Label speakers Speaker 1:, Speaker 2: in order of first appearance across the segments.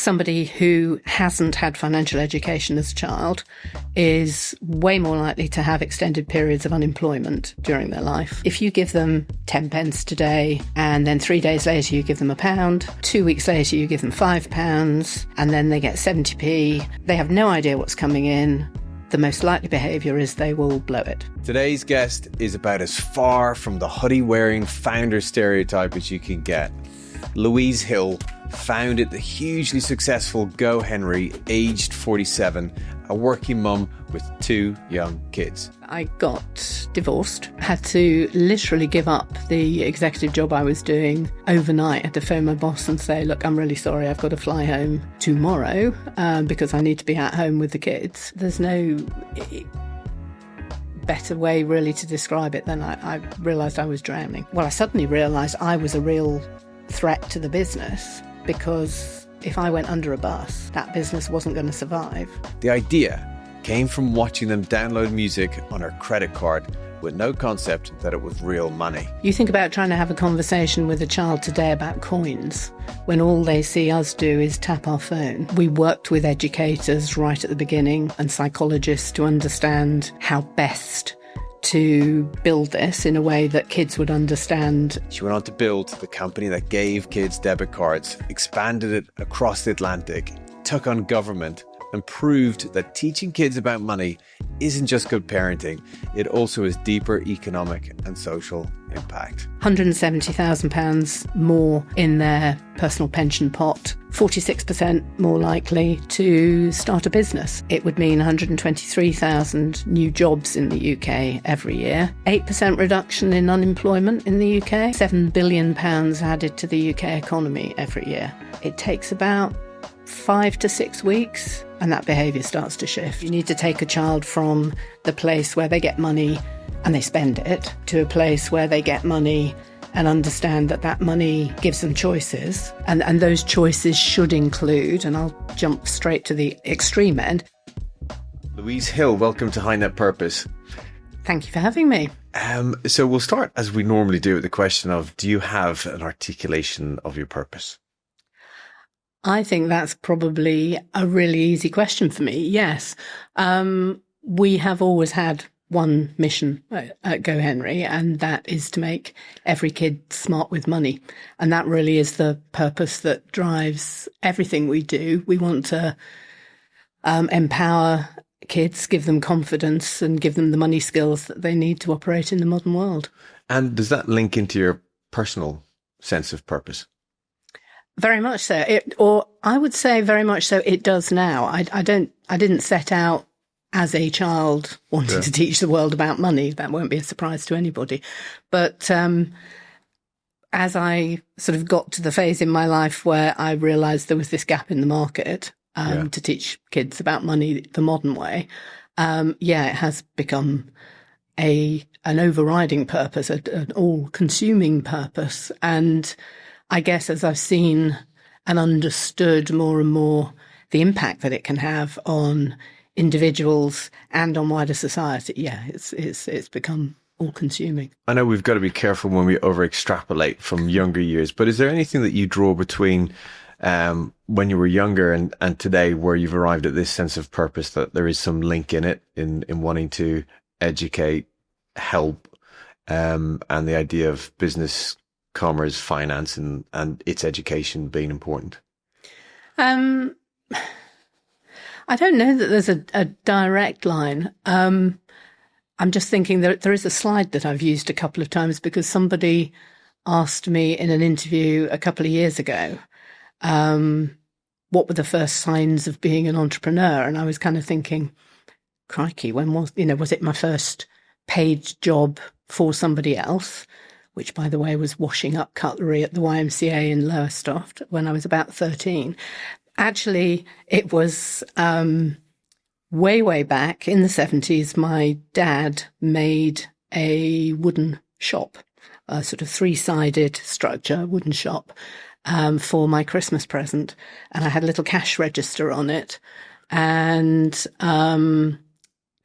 Speaker 1: somebody who hasn't had financial education as a child is way more likely to have extended periods of unemployment during their life. If you give them 10 pence today and then 3 days later you give them £1, 2 weeks later you give them £5 and then they get 70p, they have no idea what's coming in. The most likely behaviour is they will blow it.
Speaker 2: Today's guest is about as far from the hoodie-wearing founder stereotype as you can get. Louise Hill founded the hugely successful GoHenry, aged 47, a working mum with 2 young kids.
Speaker 1: I got divorced, had to literally give up the executive job I was doing overnight. I had to phone my boss and say, look, I'm really sorry, I've got to fly home tomorrow because I need to be at home with the kids. There's no better way really to describe it than I realised I was drowning. Well, I suddenly realised I was a real threat to the business because if I went under a bus, that business wasn't going to survive.
Speaker 2: The idea came from watching them download music on her credit card with no concept that it was real money.
Speaker 1: You think about trying to have a conversation with a child today about coins when all they see us do is tap our phone. We worked with educators right at the beginning and psychologists to understand how best to build this in a way that kids would understand.
Speaker 2: She went on to build the company that gave kids debit cards, expanded it across the Atlantic, took on government, and proved that teaching kids about money isn't just good parenting, it also has deeper economic and social impact.
Speaker 1: £170,000 more in their personal pension pot, 46% more likely to start a business. It would mean 123,000 new jobs in the UK every year, 8% reduction in unemployment in the UK, £7 billion added to the UK economy every year. It takes about 5 to 6 weeks and that behaviour starts to shift. You need to take a child from the place where they get money and they spend it to a place where they get money and understand that that money gives them choices. And those choices should include, and I'll jump straight to the extreme end.
Speaker 2: Louise Hill, welcome to High Net Purpose.
Speaker 1: Thank you for having me.
Speaker 2: So we'll start as we normally do with the question of, do you have an articulation of your purpose?
Speaker 1: I think that's probably a really easy question for me. Yes. We have always had one mission at GoHenry, and that is to make every kid smart with money. And that really is the purpose that drives everything we do. We want to empower kids, give them confidence and give them the money skills that they need to operate in the modern world. And
Speaker 2: does that link into your personal sense of purpose?
Speaker 1: Very much so. Or I would say very much so it does now. I didn't set out as a child wanting to teach the world about money. That won't be a surprise to anybody. But as I sort of got to the phase in my life where I realised there was this gap in the market to teach kids about money the modern way, it has become an overriding purpose, an all-consuming purpose. And I guess as I've seen and understood more and more the impact that it can have on individuals and on wider society, it's become all-consuming.
Speaker 2: I know we've got to be careful when we over-extrapolate from younger years, but is there anything that you draw between when you were younger and today where you've arrived at this sense of purpose, that there is some link in it, in wanting to educate, help, and the idea of business, commerce, finance, and its education being important?
Speaker 1: I don't know that there's a direct line. I'm just thinking that there is a slide that I've used a couple of times because somebody asked me in an interview a couple of years ago, what were the first signs of being an entrepreneur? And I was kind of thinking, crikey, when was it my first paid job for somebody else? Which, by the way, was washing up cutlery at the YMCA in Lowestoft when I was about 13. Actually, it was way back in the 70s. My dad made a wooden shop, a sort of 3-sided structure, wooden shop, for my Christmas present. And I had a little cash register on it. And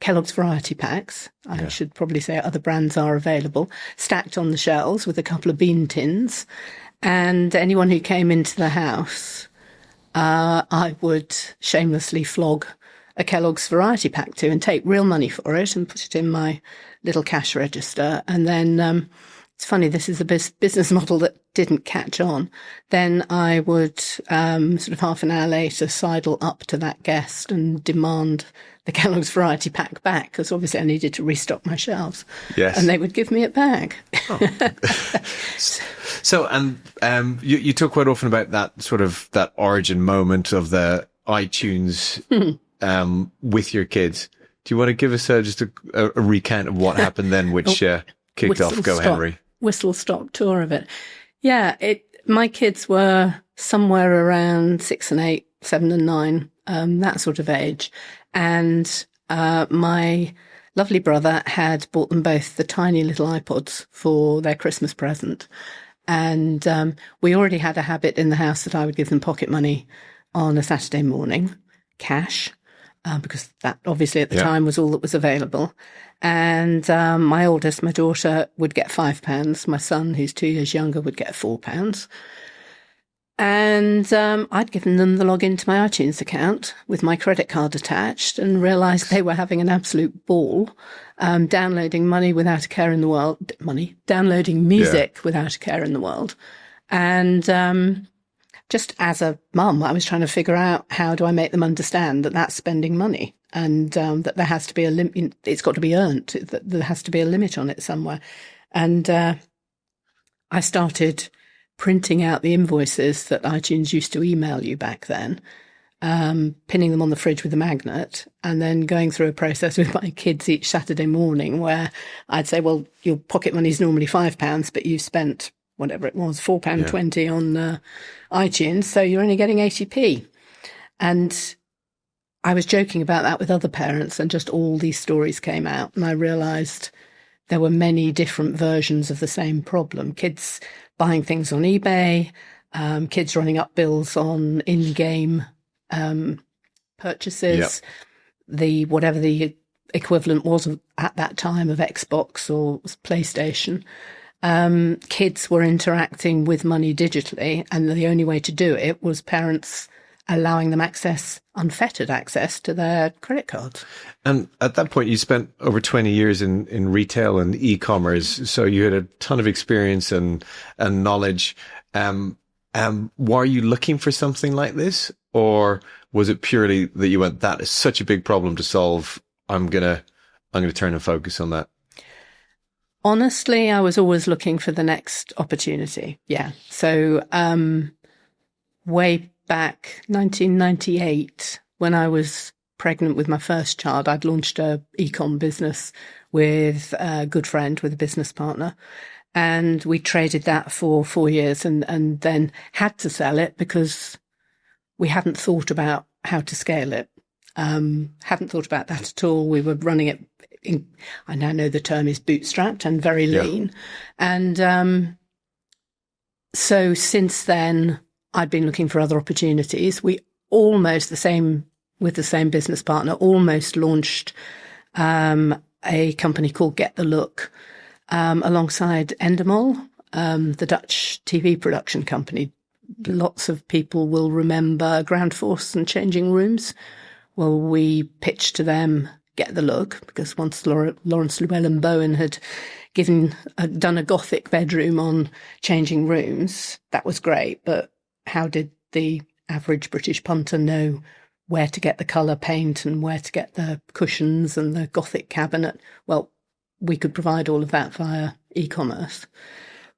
Speaker 1: Kellogg's variety packs, I should probably say other brands are available, stacked on the shelves with a couple of bean tins. And anyone who came into the house I would shamelessly flog a Kellogg's variety pack to and take real money for it and put it in my little cash register. And then it's funny, this is a business model that didn't catch on. Then I would sort of half an hour later sidle up to that guest and demand the Kellogg's variety pack back, because obviously I needed to restock my shelves.
Speaker 2: Yes.
Speaker 1: And they would give me it back.
Speaker 2: Oh. So, and you talk quite often about that origin moment of the iTunes with your kids. Do you want to give us just a recount of what happened then, which kicked off GoHenry?
Speaker 1: Whistle-stop tour of it. Yeah, my kids were somewhere around 6 and 8, 7 and 9, that sort of age. And my lovely brother had bought them both the tiny little iPods for their Christmas present. And we already had a habit in the house that I would give them pocket money on a Saturday morning, cash, because that obviously at the time was all that was available. And my oldest, my daughter, would get £5. My son, who's 2 years younger, would get £4. And I'd given them the login to my iTunes account with my credit card attached, and realised they were having an absolute ball, downloading downloading music without a care in the world. And just as a mum, I was trying to figure out, how do I make them understand that that's spending money, and that there has to be it's got to be earned, that there has to be a limit on it somewhere. And I started printing out the invoices that iTunes used to email you back then, pinning them on the fridge with a magnet, and then going through a process with my kids each Saturday morning where I'd say, well, your pocket money is normally £5, but you spent whatever it was, £4.20 on iTunes, so you're only getting 80p. And I was joking about that with other parents, and just all these stories came out, and I realised there were many different versions of the same problem. Kids buying things on eBay, kids running up bills on in-game purchases, whatever the equivalent was at that time of Xbox or PlayStation. Kids were interacting with money digitally, and the only way to do it was parents allowing them unfettered access to their credit cards.
Speaker 2: And at that point, you spent over 20 years in retail and e-commerce, so you had a ton of experience and knowledge. Were you looking for something like this, or was it purely that you went, that is such a big problem to solve, I'm gonna turn and focus on that?
Speaker 1: Honestly, I was always looking for the next opportunity. Yeah. So, way back 1998, when I was pregnant with my first child, I'd launched a e-com business with a good friend, with a business partner. And we traded that for 4 years and then had to sell it because we hadn't thought about how to scale it. Hadn't thought about that at all. We were running it I now know the term is bootstrapped and very lean. And so since then, I'd been looking for other opportunities. We almost with the same business partner, almost launched a company called Get the Look alongside Endemol, the Dutch TV production company. Lots of people will remember Ground Force and Changing Rooms. Well, we pitched to them Get the Look, because once Lawrence Llewellyn-Bowen had done a Gothic bedroom on Changing Rooms, that was great. But how did the average British punter know where to get the colour paint and where to get the cushions and the Gothic cabinet? Well, we could provide all of that via e-commerce.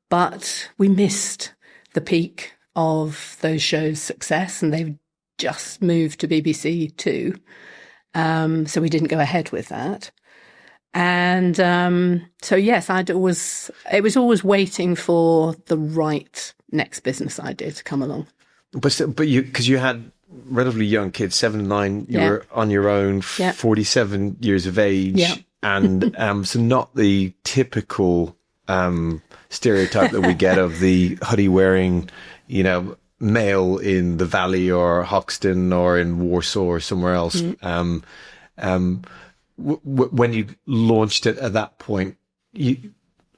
Speaker 1: But we missed the peak of those shows' success, and they've just moved to BBC Two. So we didn't go ahead with that. And so, yes, it was always waiting for the right next business idea to come along.
Speaker 2: But because you had relatively young kids, 7 and 9, you were on your own, 47 years of age. And so not the typical stereotype that we get of the hoodie wearing, male in the Valley or Hoxton or in Warsaw or somewhere else. When you launched it at that point,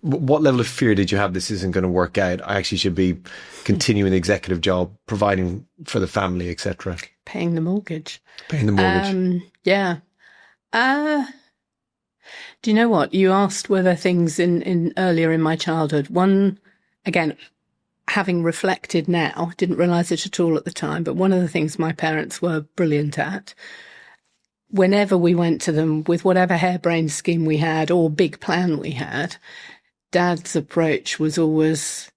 Speaker 2: what level of fear did you have this isn't going to work out? I actually should be continuing the executive job, providing for the family, etc.
Speaker 1: Paying the mortgage.
Speaker 2: Paying the mortgage.
Speaker 1: Yeah. Do you know what? You asked were there things in earlier in my childhood. One, again, having reflected now, didn't realise it at all at the time, but one of the things my parents were brilliant at, whenever we went to them with whatever harebrained scheme we had or big plan we had, Dad's approach was always,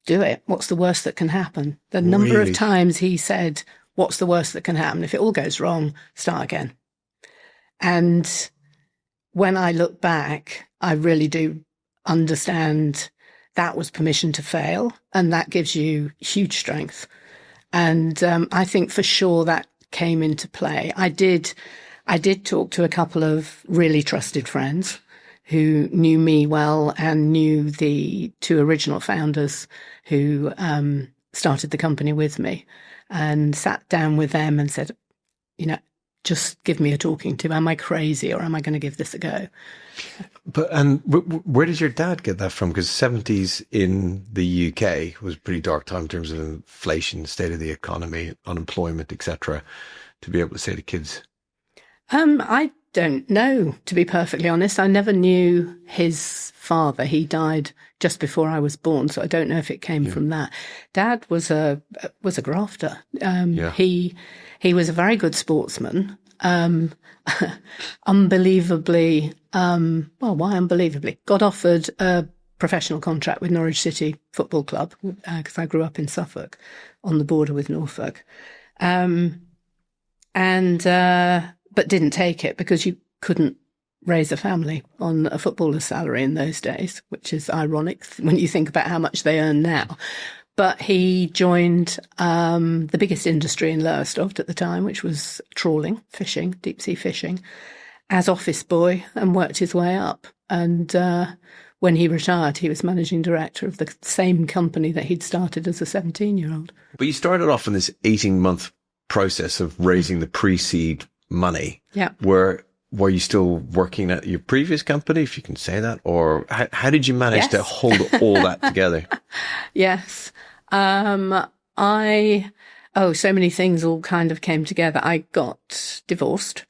Speaker 1: do it. What's the worst that can happen? The number of times he said, what's the worst that can happen? If it all goes wrong, start again. And when I look back, I really do understand that was permission to fail, and that gives you huge strength. And I think for sure that came into play. I did talk to a couple of really trusted friends who knew me well and knew the two original founders who started the company with me, and sat down with them and said, just give me a talking to. Am I crazy, or am I going to give this a go?
Speaker 2: But where did your dad get that from? Because 70s in the UK was a pretty dark time in terms of inflation, state of the economy, unemployment, etc. To be able to say to kids,
Speaker 1: I don't know, to be perfectly honest. I never knew his father. He died just before I was born, so I don't know if it came from that. Dad was a grafter. He was a very good sportsman. Unbelievably, why unbelievably? Got offered a professional contract with Norwich City Football Club because I grew up in Suffolk, on the border with Norfolk, but didn't take it because you couldn't raise a family on a footballer's salary in those days, which is ironic when you think about how much they earn now. But he joined the biggest industry in Lowestoft at the time, which was trawling, fishing, deep sea fishing, as office boy, and worked his way up. And when he retired, he was managing director of the same company that he'd started as a 17-year-old.
Speaker 2: But you started off in this 18-month process of raising the pre-seed money.
Speaker 1: Yeah.
Speaker 2: Were you still working at your previous company, if you can say that? Or how did you manage to hold all that together?
Speaker 1: Yes. So many things all kind of came together. I got divorced,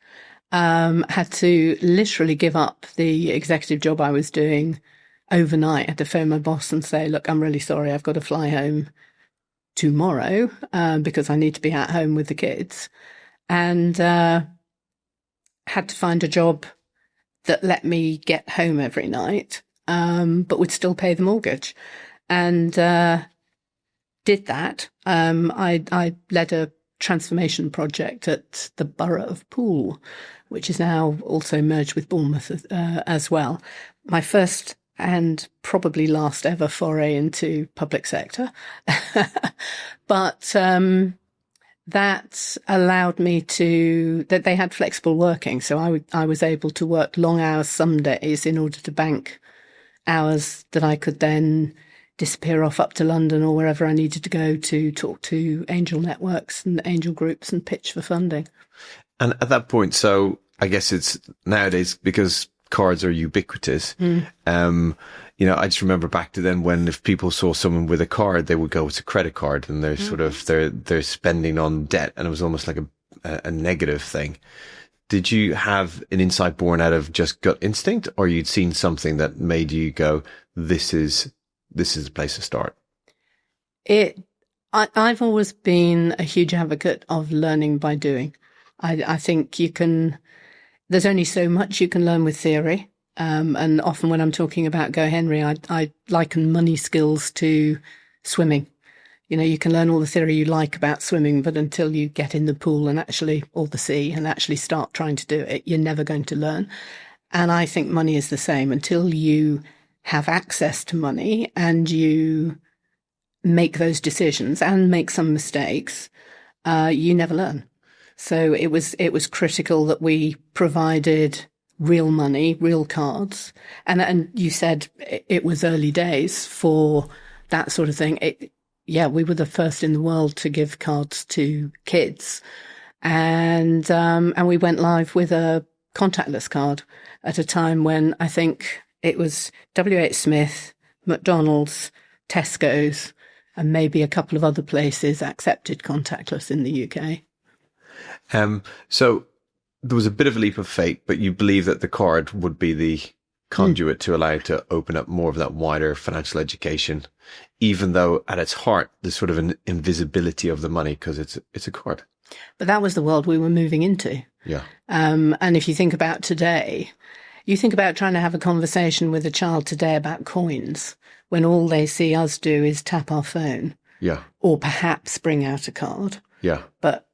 Speaker 1: had to literally give up the executive job I was doing overnight. I had to phone my boss and say, look, I'm really sorry. I've got to fly home tomorrow because I need to be at home with the kids. And had to find a job that let me get home every night, but would still pay the mortgage. And did that. I led a transformation project at the Borough of Poole, which is now also merged with Bournemouth as well. My first and probably last ever foray into public sector. But that allowed me that they had flexible working. So I was able to work long hours some days in order to bank hours that I could then disappear off up to London or wherever I needed to go to talk to angel networks and angel groups and pitch for funding.
Speaker 2: And at that point, so I guess it's nowadays because cards are ubiquitous. I just remember back to then when if people saw someone with a card, they would go, it's a credit card, and they're sort of, they're spending on debt, and it was almost like a negative thing. Did you have an insight born out of just gut instinct, or you'd seen something that made you go, this is the place to start?
Speaker 1: I've always been a huge advocate of learning by doing. I think there's only so much you can learn with theory. And often when I'm talking about GoHenry, I liken money skills to swimming. You can learn all the theory you like about swimming, but until you get in the pool or the sea and actually start trying to do it, you're never going to learn. And I think money is the same. Until you have access to money and you make those decisions and make some mistakes, you never learn. So it was critical that we provided real money, real cards. And you said it was early days for that sort of thing. We were the first in the world to give cards to kids. And we went live with a contactless card at a time when I think It was WH Smith, McDonald's, Tesco's, and maybe a couple of other places accepted contactless in the UK.
Speaker 2: So there was a bit of a leap of fate, but you believe that the card would be the conduit to allow you to open up more of that wider financial education, even though at its heart there's sort of an invisibility of the money because it's a card.
Speaker 1: But that was the world we were moving into.
Speaker 2: Yeah.
Speaker 1: And if you think about today, you think about trying to have a conversation with a child today about coins when all they see us do is tap our phone.
Speaker 2: Yeah.
Speaker 1: Or perhaps bring out a card.
Speaker 2: Yeah.
Speaker 1: But,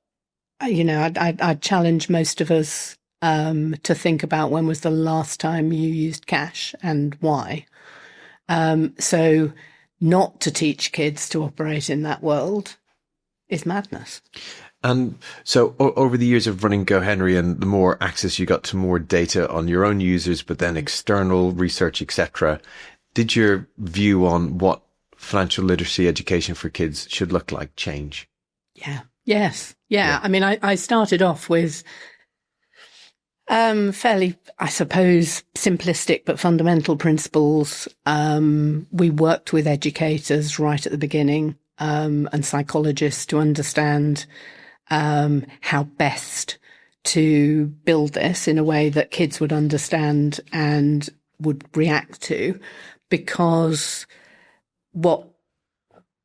Speaker 1: you know, I'd challenge most of us to think about when was the last time you used cash and why. So not to teach kids to operate in that world is madness.
Speaker 2: And so over the years of running GoHenry and the more access you got to more data on your own users, but then external research, etc., did your view on what financial literacy education for kids should look like change?
Speaker 1: Yeah. Yes. Yeah. I mean, I started off with fairly, I suppose, simplistic but fundamental principles. We worked with educators right at the beginning and psychologists to understand how best to build this in a way that kids would understand and would react to, because what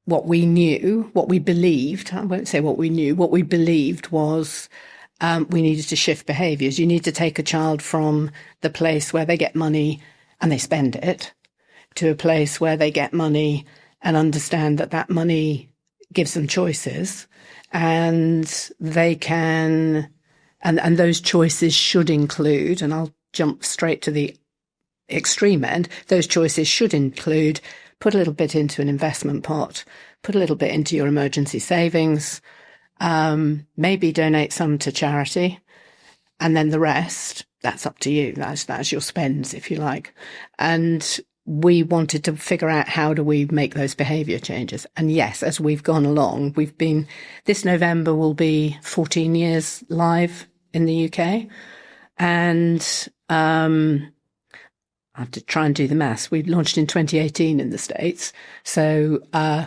Speaker 1: we knew, what we believed, I won't say what we knew, what we believed was we needed to shift behaviours. You need to take a child from the place where they get money and they spend it to a place where they get money and understand that that money gives them choices, and they can, and those choices should include, and I'll jump straight to the extreme end, those choices should include put a little bit into an investment pot, put a little bit into your emergency savings, maybe donate some to charity, and then the rest, that's up to you. That's your spends, if you like. And we wanted to figure out how do we make those behaviour changes. And yes, as we've gone along, this November will be 14 years live in the UK. And I have to try and do the maths. We launched in 2018 in the States. So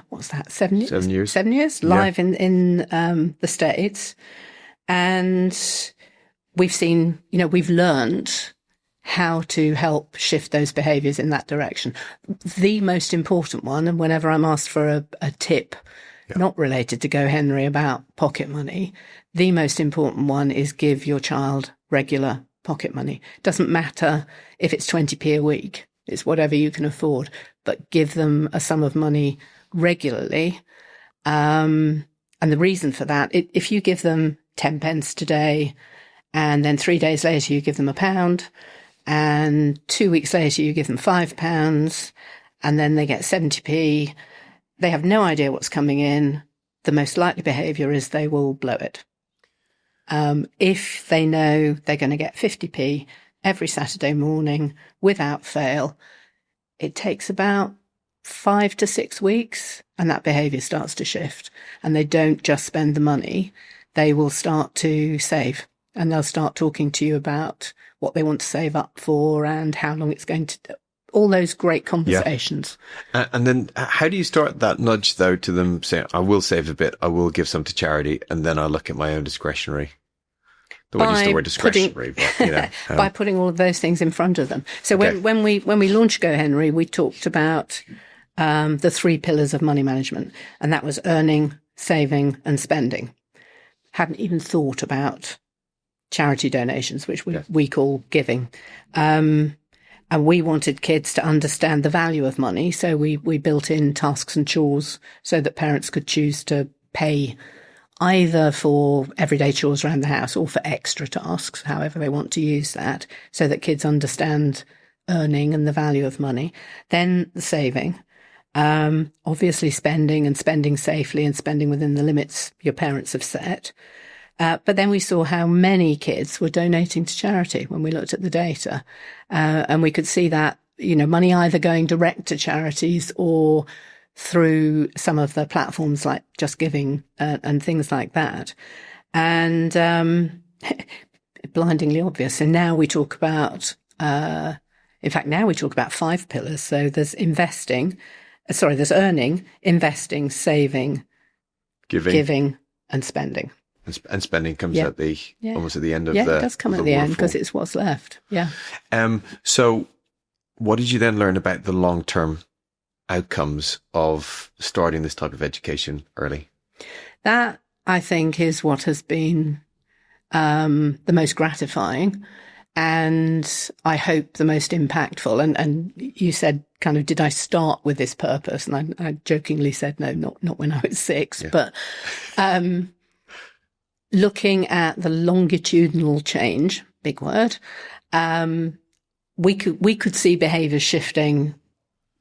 Speaker 1: what's that, 7 years?
Speaker 2: 7 years.
Speaker 1: 7 years live in the States. And we've seen, we've learned how to help shift those behaviours in that direction. The most important one, and whenever I'm asked for a tip, not related to GoHenry about pocket money, the most important one is give your child regular pocket money. Doesn't matter if it's 20p a week, it's whatever you can afford, but give them a sum of money regularly. And the reason for that, if you give them 10 pence today, and then 3 days later you give them £1, and 2 weeks later you give them £5, and then they get 70p, they have no idea what's coming in. The most likely behaviour is they will blow it. If they know they're going to get 50p every Saturday morning without fail, it takes about 5 to 6 weeks and that behaviour starts to shift. And they don't just spend the money, they will start to save, and they'll start talking to you about what they want to save up for and how long it's going to, all those great conversations.
Speaker 2: Yeah. And then how do you start that nudge though to them saying, I will save a bit, I will give some to charity, and then I'll look at my own discretionary? The word is the word discretionary, but,
Speaker 1: by putting all of those things in front of them. So when we launched GoHenry, we talked about the 3 pillars of money management, and that was earning, saving, and spending. Hadn't even thought about charity donations, which we call giving. And we wanted kids to understand the value of money, so we built in tasks and chores so that parents could choose to pay either for everyday chores around the house or for extra tasks, however they want to use that, so that kids understand earning and the value of money. Then the saving, obviously spending and spending safely and spending within the limits your parents have set. But then we saw how many kids were donating to charity when we looked at the data. And we could see that, money either going direct to charities or through some of the platforms like Just Giving and things like that. And blindingly obvious. And now we talk about In fact, now we talk about 5 pillars. So there's there's earning, investing, saving, giving and spending.
Speaker 2: And spending comes at the almost at the end of the
Speaker 1: it does come at the end because it's what's left. Yeah.
Speaker 2: So what did you then learn about the long-term outcomes of starting this type of education early?
Speaker 1: That, I think, is what has been the most gratifying and I hope the most impactful. And you said, kind of, did I start with this purpose? And I jokingly said, no, not when I was 6, but looking at the longitudinal change, big word, we could see behaviour shifting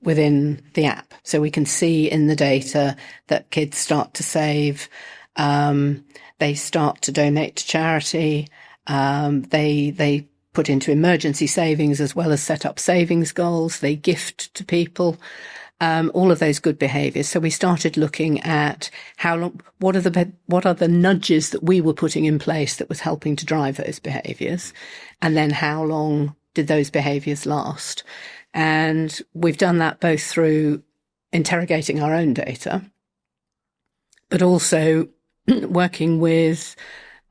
Speaker 1: within the app. So we can see in the data that kids start to save, they start to donate to charity, they put into emergency savings as well as set up savings goals, they gift to people, all of those good behaviours. So we started looking at what are the nudges that we were putting in place that was helping to drive those behaviours, and then how long did those behaviours last? And we've done that both through interrogating our own data, but also working with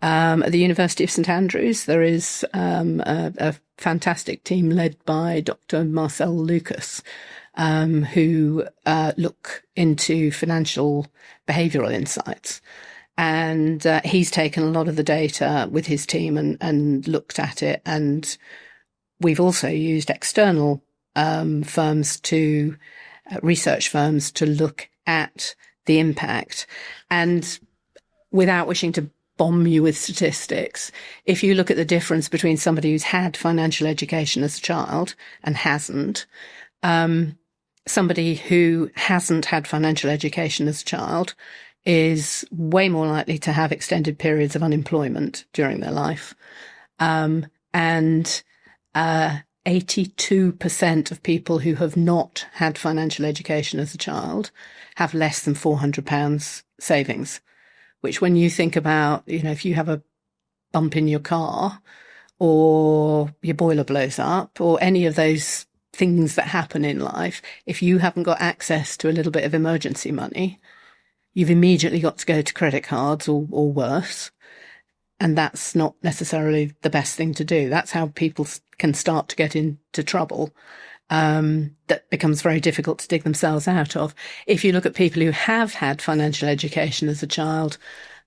Speaker 1: at the University of St Andrews. There is a fantastic team led by Dr. Marcel Lucas, who look into financial behavioural insights. And he's taken a lot of the data with his team and looked at it. And we've also used external firms research firms to look at the impact. And without wishing to bomb you with statistics, if you look at the difference between somebody who's had financial education as a child and hasn't, somebody who hasn't had financial education as a child is way more likely to have extended periods of unemployment during their life. And 82% of people who have not had financial education as a child have less than £400 savings, which, when you think about, if you have a bump in your car or your boiler blows up or any of those things that happen in life, if you haven't got access to a little bit of emergency money, you've immediately got to go to credit cards or worse. And that's not necessarily the best thing to do. That's how people can start to get into trouble, that becomes very difficult to dig themselves out of. If you look at people who have had financial education as a child,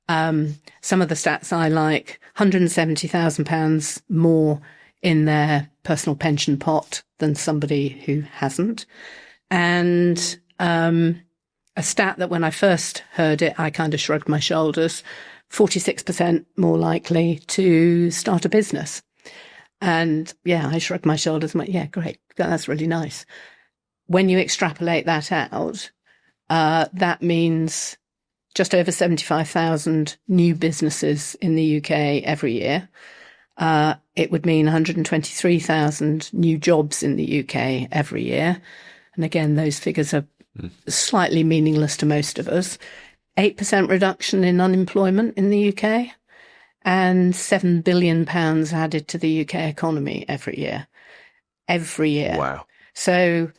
Speaker 1: some of the stats I like, £170,000 more in their personal pension pot than somebody who hasn't. And a stat that when I first heard it, I kind of shrugged my shoulders, 46% more likely to start a business. And I shrugged my shoulders and went, yeah, great. That's really nice. When you extrapolate that out, that means just over 75,000 new businesses in the UK every year. It would mean 123,000 new jobs in the UK every year. And again, those figures are slightly meaningless to most of us. 8% reduction in unemployment in the UK and £7 billion added to the UK economy every year. Every year.
Speaker 2: Wow.
Speaker 1: So,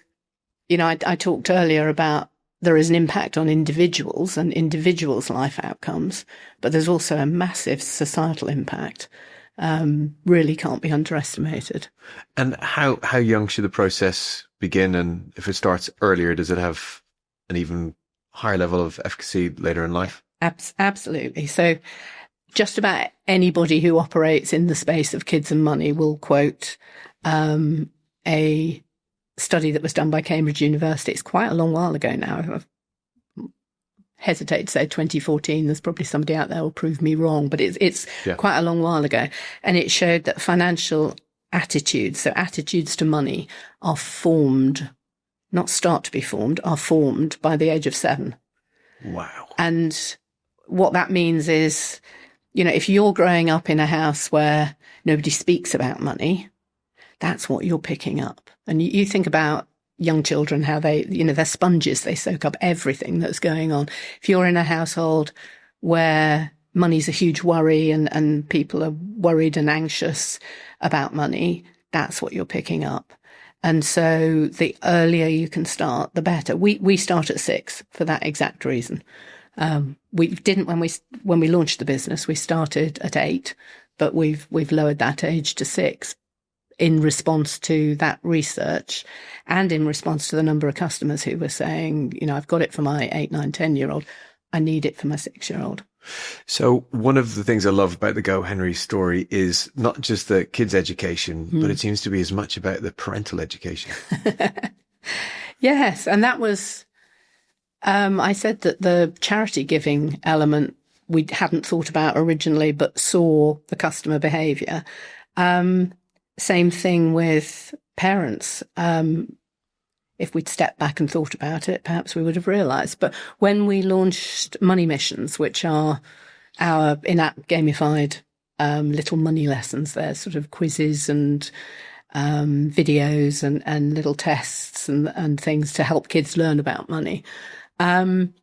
Speaker 1: I talked earlier about there is an impact on individuals and individuals' life outcomes, but there's also a massive societal impact. Really can't be underestimated.
Speaker 2: And how young should the process begin? And if it starts earlier, does it have an even higher level of efficacy later in life?
Speaker 1: Absolutely. So just about anybody who operates in the space of kids and money will quote a study that was done by Cambridge University. It's quite a long while ago now. I hesitate to say 2014. There's probably somebody out there who will prove me wrong, but it's quite a long while ago. And it showed that financial attitudes, so attitudes to money, are formed, not start to be formed, are formed by the age of 7.
Speaker 2: Wow.
Speaker 1: And what that means is, if you're growing up in a house where nobody speaks about money, that's what you're picking up. And you think about young children, how they're sponges, they soak up everything that's going on. If you're in a household where money's a huge worry and people are worried and anxious about money, that's what you're picking up. And so the earlier you can start, the better. We start at 6 for that exact reason. We didn't when we launched the business. We started at 8, but we've lowered that age to 6 in response to that research and in response to the number of customers who were saying, I've got it for my 8, 9, 10-year-old. I need it for my 6-year-old.
Speaker 2: So one of the things I love about the GoHenry story is not just the kids' education, but it seems to be as much about the parental education.
Speaker 1: Yes. And that was, I said that the charity giving element we hadn't thought about originally, but saw the customer behaviour. Same thing with parents. If we'd stepped back and thought about it, perhaps we would have realised. But when we launched Money Missions, which are our in-app gamified little money lessons, they're sort of quizzes and videos and little tests and things to help kids learn about money. When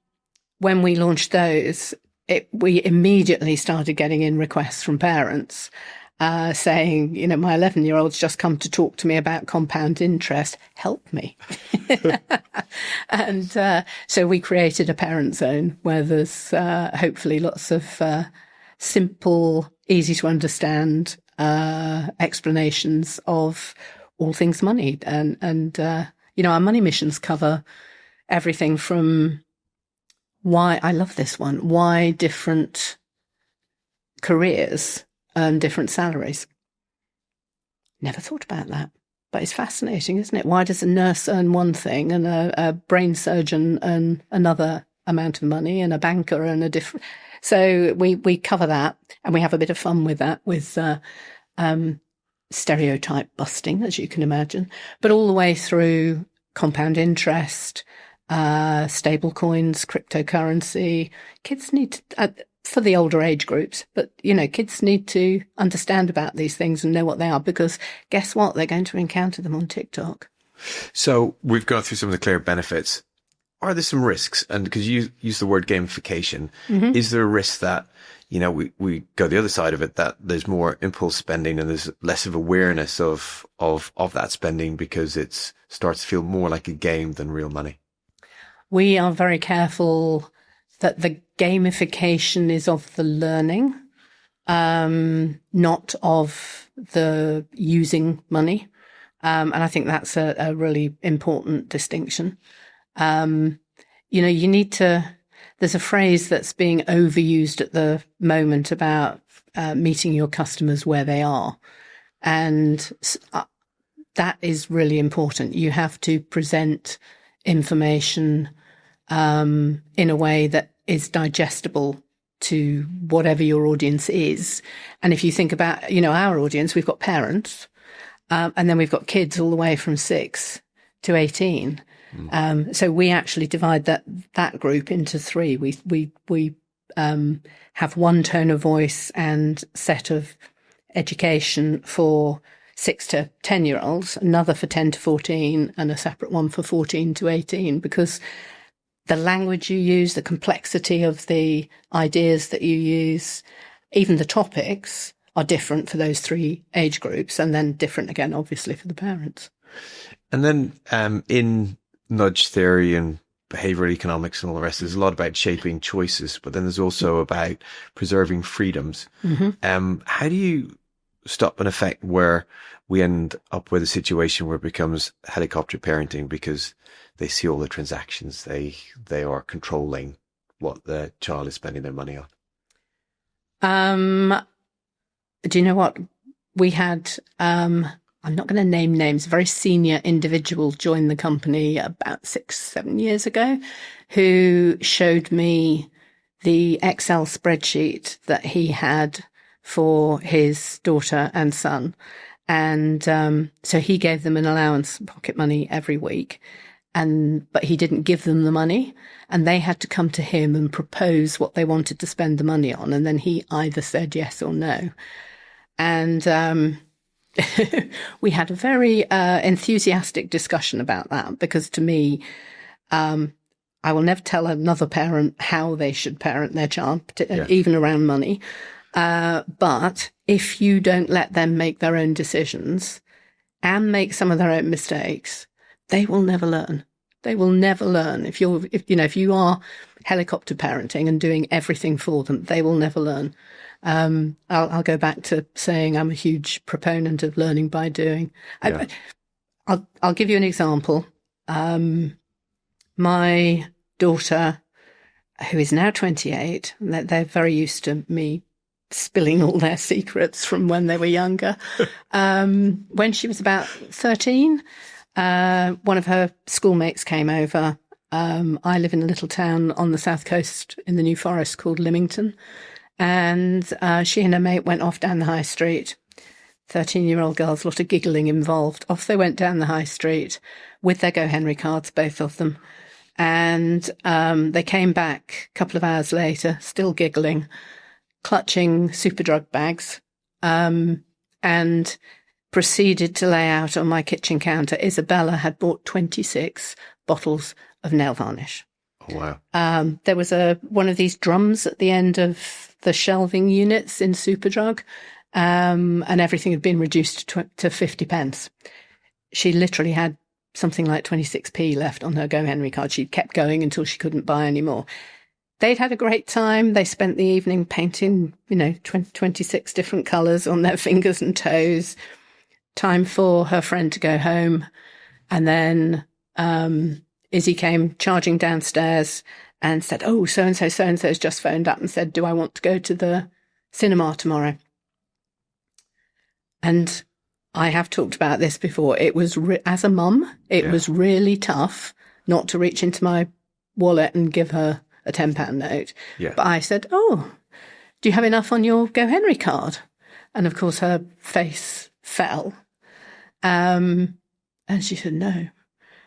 Speaker 1: we launched those, we immediately started getting in requests from parents saying, my 11-year-old's just come to talk to me about compound interest. Help me. And so we created a parent zone where there's hopefully lots of simple, easy to understand explanations of all things money. And our money missions cover everything from why, I love this one, why different careers earn different salaries. Never thought about that, but it's fascinating, isn't it? Why does a nurse earn one thing and a brain surgeon earn another amount of money and a banker earn a different? So we cover that, and we have a bit of fun with that, with stereotype busting, as you can imagine, but all the way through compound interest, stable coins, cryptocurrency. Kids need to, for the older age groups, but kids need to understand about these things and know what they are, because guess what? They're going to encounter them on TikTok.
Speaker 2: So we've gone through some of the clear benefits. Are there some risks? And because you use the word gamification, is there a risk that, we go the other side of it, that there's more impulse spending and there's less of awareness of that spending because it starts to feel more like a game than real money?
Speaker 1: We are very careful that the gamification is of the learning, not of the using money. And I think that's a really important distinction. You need to, there's a phrase that's being overused at the moment about meeting your customers where they are. And that is really important. You have to present information in a way that is digestible to whatever your audience is. And if you think about, our audience, we've got parents, and then we've got kids all the way from 6 to 18. So we actually divide that group into 3. We have one tone of voice and set of education for 6 to 10-year-olds, another for 10 to 14, and a separate one for 14 to 18, because the language you use, the complexity of the ideas that you use, even the topics are different for those 3 age groups, and then different again, obviously, for the parents.
Speaker 2: And then in nudge theory and behavioral economics and all the rest, there's a lot about shaping choices, but then there's also about preserving freedoms. How do you stop an effect where we end up with a situation where it becomes helicopter parenting because they see all the transactions, they are controlling what the child is spending their money on?
Speaker 1: Do you know what? We had, I'm not going to name names, a very senior individual joined the company about 6-7 years ago, who showed me the Excel spreadsheet that he had for his daughter and son. And so he gave them an allowance, pocket money, every week. But he didn't give them the money, and they had to come to him and propose what they wanted to spend the money on. And then he either said yes or no. And we had a very enthusiastic discussion about that, because to me, I will never tell another parent how they should parent their child, even around money. But if you don't let them make their own decisions, and make some of their own mistakes, they will never learn. They will never learn. If you are helicopter parenting and doing everything for them, they will never learn. I'll go back to saying I'm a huge proponent of learning by doing. Yeah. I'll give you an example. My daughter, who is now 28, they're very used to me spilling all their secrets from when they were younger. When she was about 13, one of her schoolmates came over. I live in a little town on the south coast in the New Forest called Lymington. And she and her mate went off down the high street. 13-year-old girls, a lot of giggling involved. Off they went down the high street with their GoHenry cards, both of them. And they came back a couple of hours later, still giggling, clutching Superdrug bags, and proceeded to lay out on my kitchen counter. Isabella had bought 26 bottles of nail varnish.
Speaker 2: Oh, wow.
Speaker 1: There was one of these drums at the end of the shelving units in Superdrug, and everything had been reduced to 50 pence. She literally had something like 26p left on her GoHenry card. She kept going until she couldn't buy any more. They'd had a great time. They spent the evening painting, 26 different colours on their fingers and toes. Time for her friend to go home. And then Izzy came charging downstairs and said, "Oh, so-and-so's just phoned up and said, do I want to go to the cinema tomorrow?" And I have talked about this before. It was, as a mum, it was really tough not to reach into my wallet and give her a £10 note. Yeah. But I said, "Oh, do you have enough on your GoHenry card?" And of course her face fell. And she said, "No."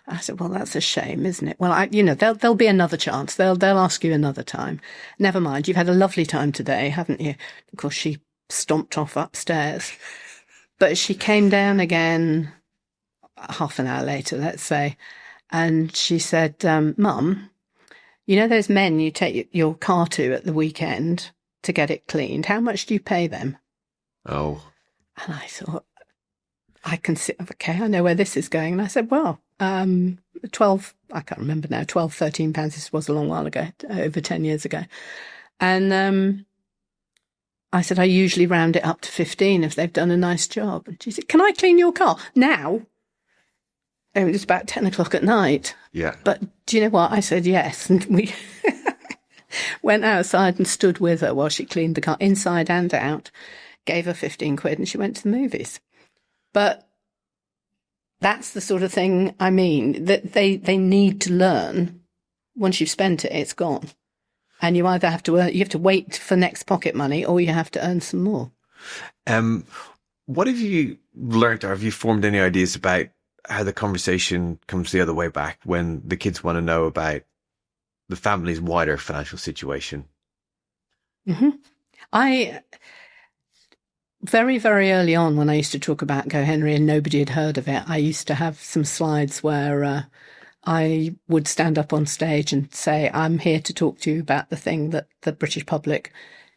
Speaker 1: I said, "Well, that's a shame, isn't it? Well, there'll be another chance. They'll ask you another time. Never mind. You've had a lovely time today, haven't you?" Of course, she stomped off upstairs. But she came down again half an hour later, let's say, and she said, "Mum, you know those men you take your car to at the weekend to get it cleaned? How much do you pay them?"
Speaker 2: Oh.
Speaker 1: And I thought, okay, I know where this is going. And I said, "Well, 12, I can't remember now, 12, 13 pounds. This was a long while ago, over 10 years ago." And I said, "I usually round it up to 15 if they've done a nice job." And she said, "Can I clean your car now?" And it was about 10 o'clock at night.
Speaker 2: Yeah.
Speaker 1: But do you know what? I said yes. And we went outside and stood with her while she cleaned the car inside and out, gave her 15 quid and she went to the movies. But that's the sort of thing I mean, that they need to learn. Once you've spent it, it's gone. And you either have to wait for next pocket money or you have to earn some more.
Speaker 2: What have you learned, or have you formed any ideas about how the conversation comes the other way back when the kids want to know about the family's wider financial situation?
Speaker 1: Mm-hmm. Very, very early on, when I used to talk about GoHenry and nobody had heard of it, I used to have some slides where I would stand up on stage and say, "I'm here to talk to you about the thing that the British public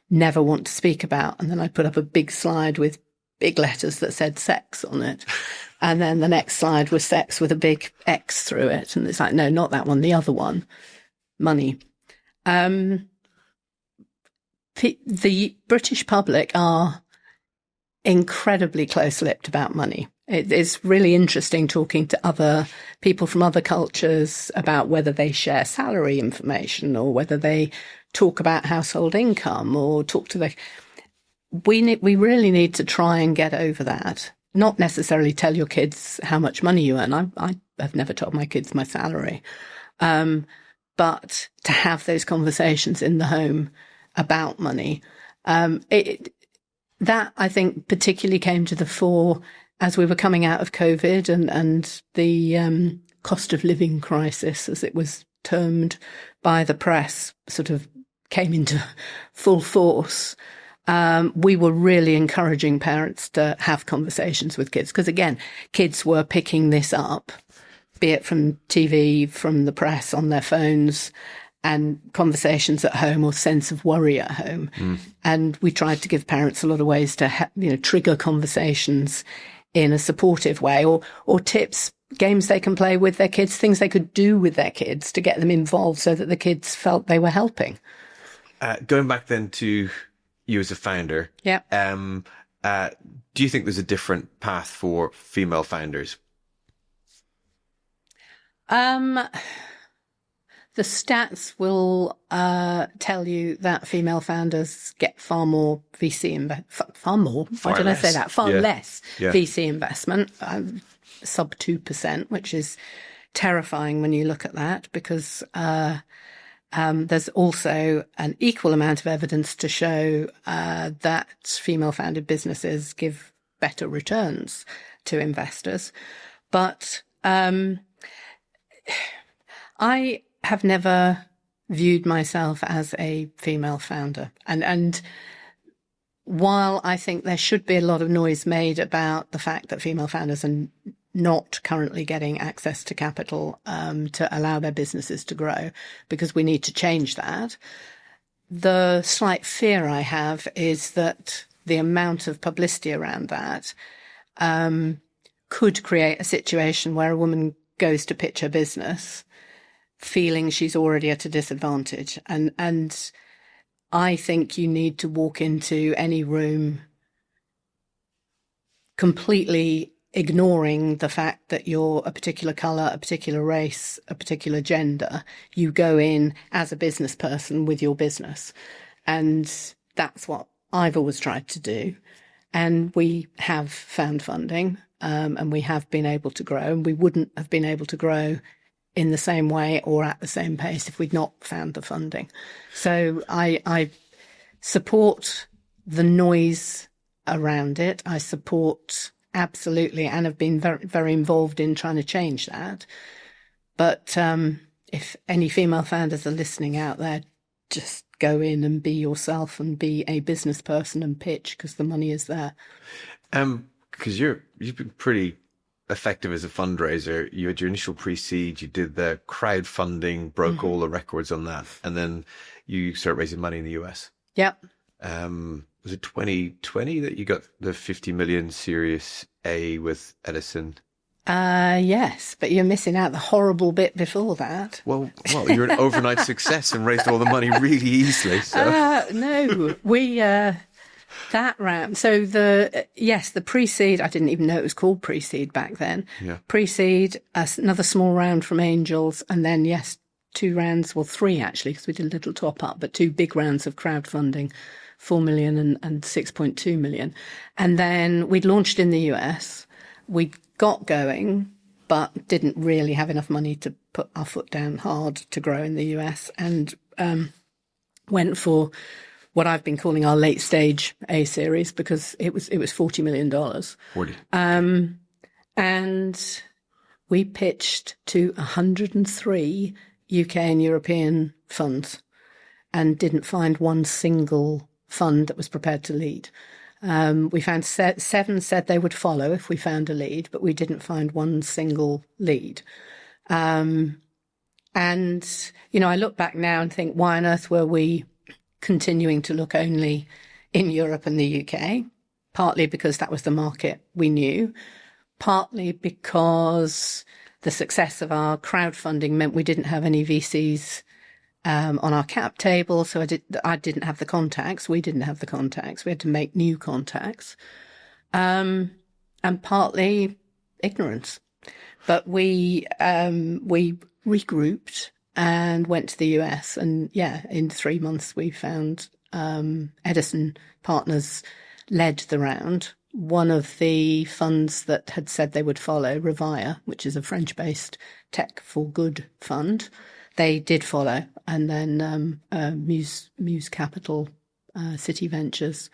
Speaker 1: never want to speak about." And then I'd put up a big slide with big letters that said sex on it. And then the next slide was sex with a big X through it. And it's like, no, not that one, the other one, money. The British public are incredibly close-lipped about money. It's really interesting talking to other people from other cultures about whether they share salary information or whether they talk about household income or talk to we really need to try and get over that. Not necessarily tell your kids how much money you earn. I have never told my kids my salary. But to have those conversations in the home about money, that I think particularly came to the fore as we were coming out of COVID and the cost of living crisis, as it was termed by the press, sort of came into full force. We were really encouraging parents to have conversations with kids because, again, kids were picking this up, be it from TV, from the press, on their phones, and conversations at home or sense of worry at home. And we tried to give parents a lot of ways to trigger conversations in a supportive way, or tips, games they can play with their kids, things they could do with their kids to get them involved so that the kids felt they were helping.
Speaker 2: Going back then to you as a founder,
Speaker 1: Yeah.
Speaker 2: Do you think there's a different path for female founders?
Speaker 1: The stats will tell you that female founders get far more VC far more. Why did I say that? Far less VC investment, sub 2%, which is terrifying when you look at that, because there's also an equal amount of evidence to show that female-founded businesses give better returns to investors. But I have never viewed myself as a female founder. And while I think there should be a lot of noise made about the fact that female founders are not currently getting access to capital to allow their businesses to grow, because we need to change that, the slight fear I have is that the amount of publicity around that could create a situation where a woman goes to pitch her business feeling she's already at a disadvantage. And I think you need to walk into any room completely ignoring the fact that you're a particular colour, a particular race, a particular gender. You go in as a business person with your business. And that's what I've always tried to do. And we have found funding, and we have been able to grow. And we wouldn't have been able to grow in the same way or at the same pace if we'd not found the funding. So I support the noise around it. I support absolutely, and have been very, very involved in trying to change that. But if any female founders are listening out there, just go in and be yourself and be a business person and pitch, because the money is there.
Speaker 2: Because you've been pretty effective as a fundraiser. You had your initial pre-seed, you did the crowdfunding, broke all the records on that, and then you started raising money in the US.
Speaker 1: Yep.
Speaker 2: Was it 2020 that you got the 50 million Series A with Edison?
Speaker 1: Yes, but you're missing out the horrible bit before that.
Speaker 2: Well, you're an overnight success and raised all the money really easily. So.
Speaker 1: No, we that round. So the pre-seed. I didn't even know it was called pre-seed back then.
Speaker 2: Yeah.
Speaker 1: Pre-seed, another small round from angels, and then 2 rounds. Well, 3 actually, because we did a little top up, but 2 big rounds of crowdfunding. 4 million and 6.2 million. And then we'd launched in the US. We got going, but didn't really have enough money to put our foot down hard to grow in the US, and went for what I've been calling our late stage A series, because it was $40 million.
Speaker 2: 40.
Speaker 1: And we pitched to 103 UK and European funds and didn't find one single fund that was prepared to lead. We found 7 said they would follow if we found a lead, but we didn't find one single lead. And, I look back now and think, why on earth were we continuing to look only in Europe and the UK? Partly because that was the market we knew, partly because the success of our crowdfunding meant we didn't have any VCs on our cap table, so I didn't have the contacts. We didn't have the contacts. We had to make new contacts, and partly ignorance. But we regrouped and went to the US, and in 3 months we found Edison Partners led the round. One of the funds that had said they would follow, Revire, which is a French-based tech for good fund, they did follow, and then Muse Capital, City Ventures,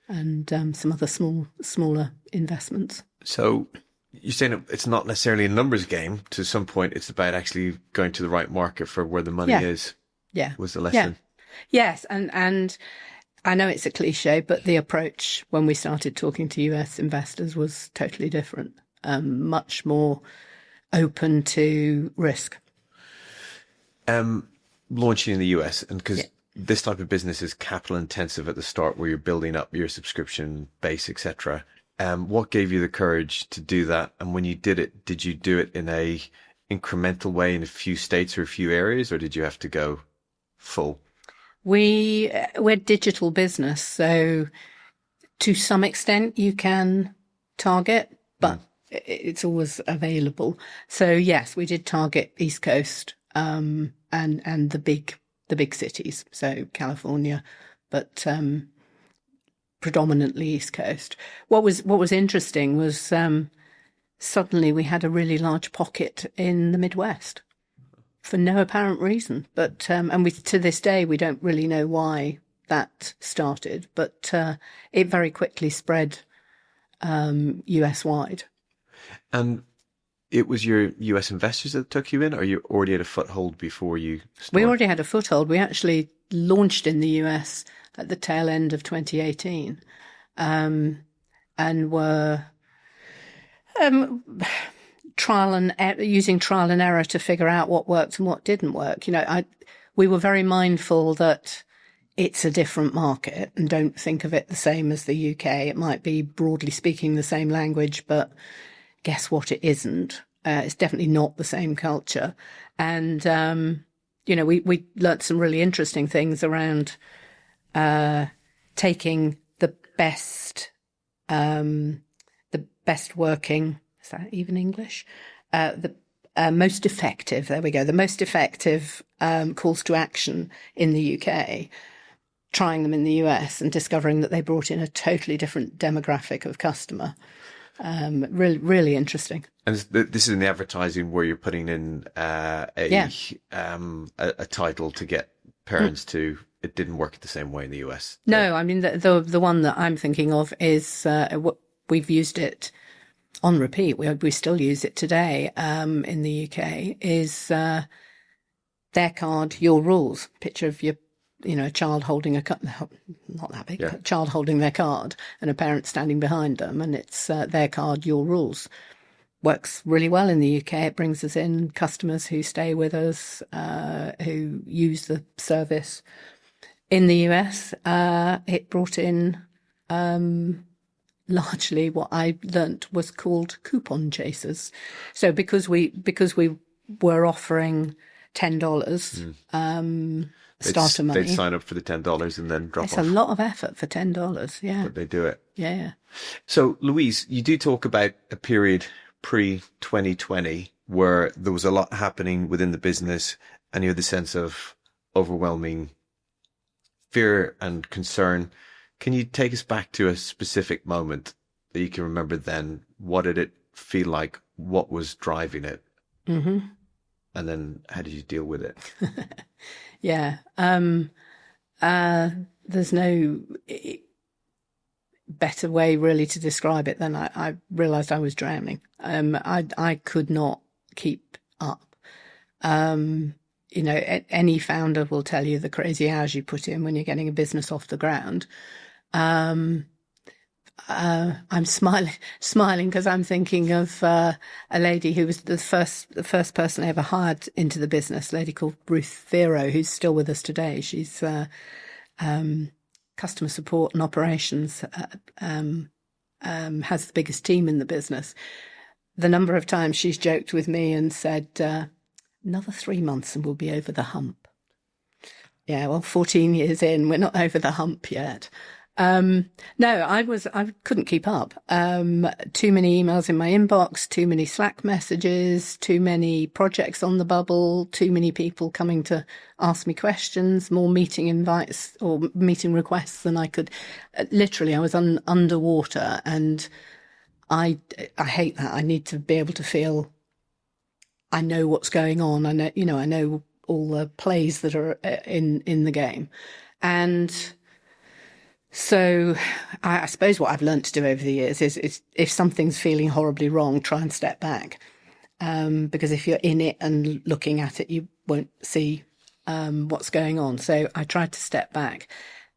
Speaker 1: and some other smaller investments.
Speaker 2: So you're saying it's not necessarily a numbers game. To some point, it's about actually going to the right market for where the money is.
Speaker 1: Yeah,
Speaker 2: was the lesson.
Speaker 1: Yeah. Yes, and I know it's a cliche, but the approach when we started talking to US investors was totally different, much more open to risk.
Speaker 2: Launching in the US, and because this type of business is capital intensive at the start, where you're building up your subscription base, etc. What gave you the courage to do that? And when you did you do it in a incremental way in a few states or a few areas, or did you have to go full?
Speaker 1: We're digital business, so to some extent you can target, but it's always available. So yes, we did target East Coast, and the big cities, so California, but predominantly East Coast. What was interesting was suddenly we had a really large pocket in the Midwest for no apparent reason. But and to this day we don't really know why that started, but it very quickly spread US wide.
Speaker 2: And it was your US investors that took you in, or you already had a foothold before you started?
Speaker 1: We already had a foothold. We actually launched in the US at the tail end of 2018, and were using trial and error to figure out what worked and what didn't work. We were very mindful that it's a different market, and don't think of it the same as the UK. It might be, broadly speaking, the same language, but guess what? It isn't. It's definitely not the same culture. And, we learnt some really interesting things around taking the best working, is that even English? The most effective, there we go, the most effective calls to action in the UK, trying them in the US and discovering that they brought in a totally different demographic of customer. Really, really interesting.
Speaker 2: And this is in the advertising where you're putting in a title to get parents to, it didn't work the same way in the US.
Speaker 1: No, I mean, the one that I'm thinking of is we've used it on repeat. We still use it today in the UK, is their card, your rules. Picture of your, a child holding not that big, a child holding their card and a parent standing behind them, and it's their card, your rules. Works really well in the UK. It brings us in customers who stay with us, who use the service. In the US, it brought in largely what I learnt was called coupon chasers. So because we were offering $10 starter money,
Speaker 2: they'd sign up for the $10 and then drop off.
Speaker 1: It's a lot of effort for $10. Yeah,
Speaker 2: but they do it.
Speaker 1: Yeah.
Speaker 2: So Louise, you do talk about a period pre-2020 where there was a lot happening within the business, and you had the sense of overwhelming fear and concern. Can you take us back to a specific moment that you can remember then? What did it feel like? What was driving it? Mm-hmm. And then how did you deal with it?
Speaker 1: Yeah. There's no better way really to describe it than I realized I was drowning. I could not keep up. Any founder will tell you the crazy hours you put in when you're getting a business off the ground. I'm smiling because I'm thinking of a lady who was the first person I ever hired into the business, a lady called Ruth Vero, who's still with us today. She's customer support and operations, has the biggest team in the business. The number of times she's joked with me and said, another 3 months and we'll be over the hump. Yeah, well, 14 years in, we're not over the hump yet. No, I couldn't keep up. Too many emails in my inbox, too many Slack messages, too many projects on the bubble, too many people coming to ask me questions, more meeting invites or meeting requests than I could. Literally, I was underwater, and I hate that. I need to be able to feel I know what's going on. I know all the plays that are in the game. And so I suppose what I've learned to do over the years is if something's feeling horribly wrong, try and step back. Because if you're in it and looking at it, you won't see what's going on. So I tried to step back,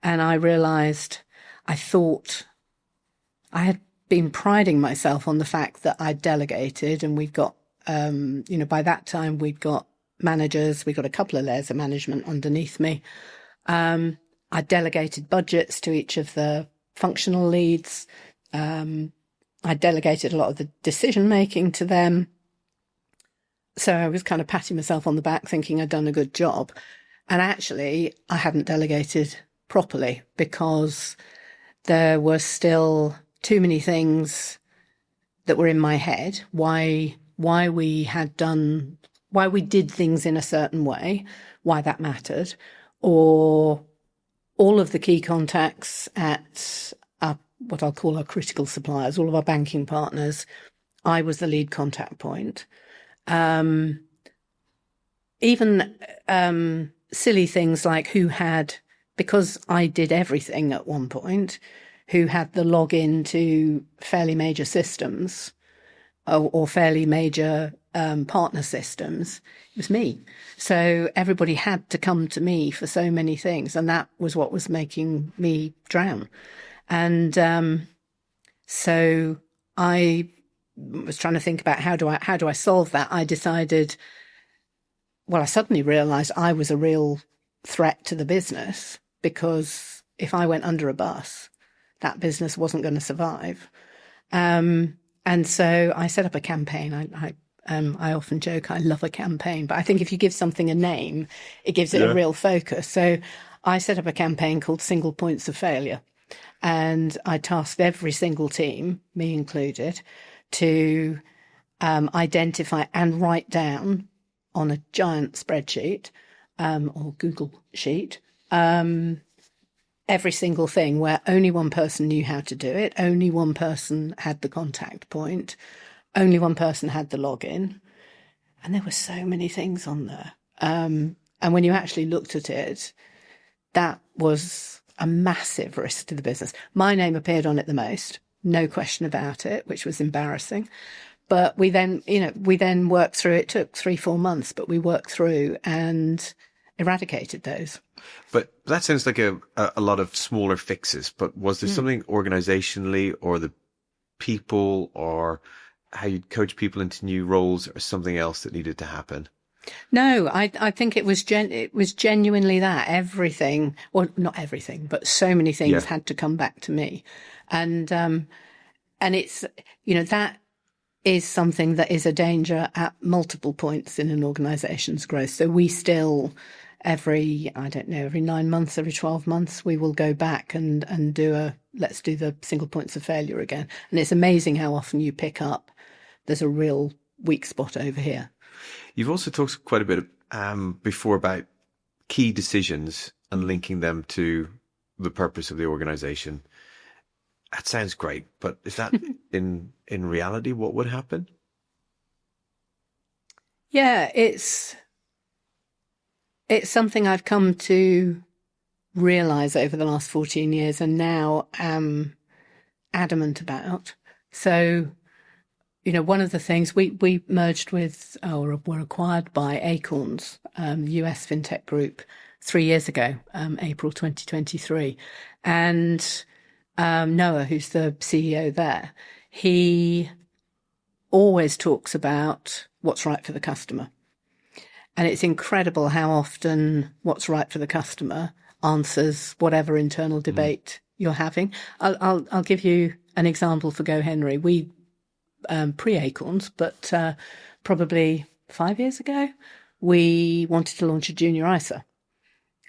Speaker 1: and I realized I thought I had been priding myself on the fact that I delegated, and we've got, by that time we'd got managers, we got a couple of layers of management underneath me. I delegated budgets to each of the functional leads. I delegated a lot of the decision making to them. So I was kind of patting myself on the back thinking I'd done a good job. And actually, I hadn't delegated properly because there were still too many things that were in my head, why we did things in a certain way, why that mattered, or all of the key contacts at what I'll call our critical suppliers, all of our banking partners, I was the lead contact point. Even silly things like because I did everything at one point, who had the login to fairly major systems or fairly major partner systems. It was me. So everybody had to come to me for so many things. And that was what was making me drown. And so I was trying to think about how do I solve that? I decided, I suddenly realized I was a real threat to the business, because if I went under a bus, that business wasn't going to survive. And so I set up a campaign. I often joke I love a campaign, but I think if you give something a name, it gives it a real focus. So I set up a campaign called Single Points of Failure. And I tasked every single team, me included, to identify and write down on a giant spreadsheet or Google sheet every single thing where only one person knew how to do it, only one person had the contact point, only one person had the login. And there were so many things on there. And when you actually looked at it, that was a massive risk to the business. My name appeared on it the most, no question about it, which was embarrassing. But we then worked through it. It took 3-4 months, but we worked through and eradicated those.
Speaker 2: But that sounds like a lot of smaller fixes. But was there something organizationally, or the people, or how you'd coach people into new roles, or something else that needed to happen?
Speaker 1: No, I think it was genuinely that everything, well, not everything, but so many things had to come back to me. And it's, that is something that is a danger at multiple points in an organization's growth. So we still, every 9 months, every 12 months, we will go back and let's do the single points of failure again. And it's amazing how often you pick up, there's a real weak spot over here.
Speaker 2: You've also talked quite a bit before about key decisions and linking them to the purpose of the organization. That sounds great, but is that in reality what would happen?
Speaker 1: Yeah, it's something I've come to realize over the last 14 years and now am adamant about. So, one of the things we merged with, or were acquired by Acorns, US fintech group, 3 years ago, April 2023. And Noah, who's the CEO there, he always talks about what's right for the customer. And it's incredible how often what's right for the customer answers whatever internal debate you're having. I'll give you an example for GoHenry. We pre-Acorns, but probably 5 years ago, we wanted to launch a junior ISA.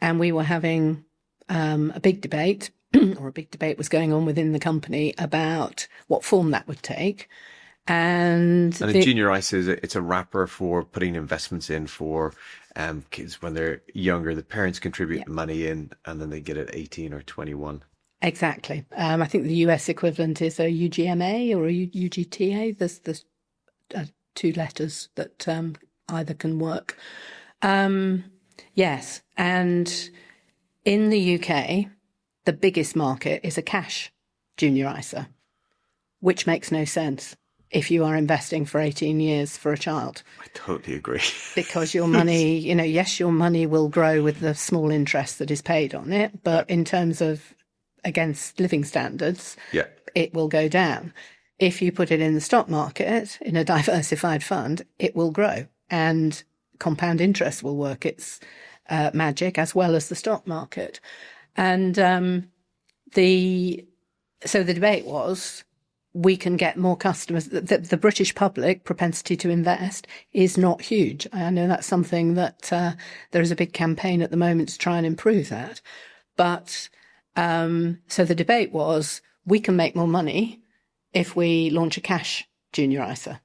Speaker 1: And we were having a big debate, or a big debate was going on within the company about what form that would take. And
Speaker 2: a junior ISA, it's a wrapper for putting investments in for kids when they're younger. The parents contribute money in, and then they get it at 18 or 21.
Speaker 1: Exactly. I think the US equivalent is a UGMA or a UGTA. There's two letters that either can work. Yes. And in the UK, the biggest market is a cash junior ISA, which makes no sense if you are investing for 18 years for a child.
Speaker 2: I totally agree.
Speaker 1: Because your money, yes, your money will grow with the small interest that is paid on it. But in terms of against living standards, it will go down. If you put it in the stock market, in a diversified fund, it will grow. And compound interest will work its magic, as well as the stock market. And so the debate was, we can get more customers. The British public propensity to invest is not huge. I know that's something that there is a big campaign at the moment to try and improve that. But so the debate was, we can make more money if we launch a cash junior ISA.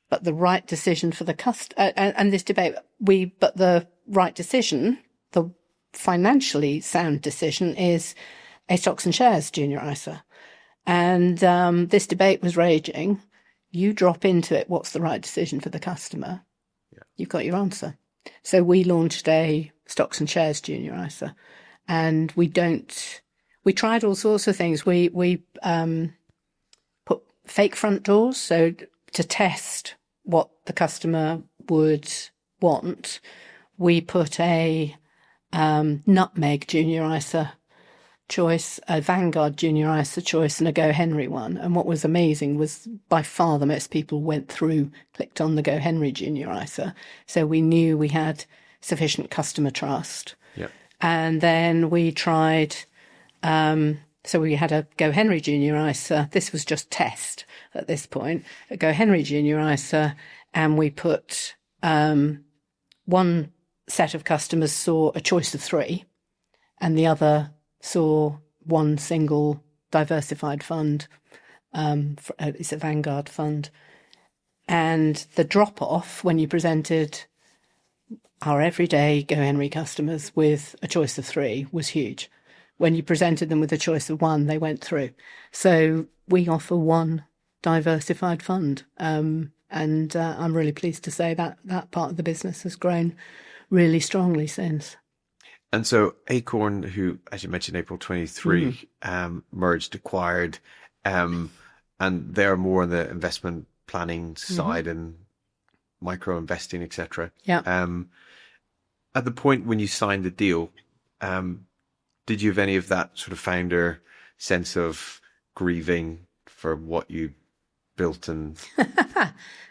Speaker 1: But the right decision for the and this debate, but the right decision, the financially sound decision, is a stocks and shares junior ISA. And this debate was raging. You drop into it, what's the right decision for the customer? Yeah. You've got your answer. So we launched a stocks and shares junior ISA, and we tried all sorts of things. We put fake front doors, so to test what the customer would want. We put a nutmeg junior ISA choice, a Vanguard junior ISA choice, and a GoHenry one. And what was amazing was by far the most people clicked on the GoHenry junior ISA. So we knew we had sufficient customer trust.
Speaker 2: Yep.
Speaker 1: And then we tried, so we had a GoHenry junior ISA. This was just test at this point, a GoHenry junior ISA. And we put, one set of customers saw a choice of 3, and the other saw one single diversified fund. It's a Vanguard fund. And the drop-off when you presented our everyday GoHenry customers with a choice of 3 was huge. When you presented them with a choice of 1, they went through. So we offer one diversified fund. And I'm really pleased to say that that part of the business has grown really strongly since.
Speaker 2: And so Acorn, who, as you mentioned, April 23, merged, acquired, and they're more on the investment planning side and micro investing, etc.
Speaker 1: Yeah.
Speaker 2: At the point when you signed the deal, did you have any of that sort of founder sense of grieving for what you built? And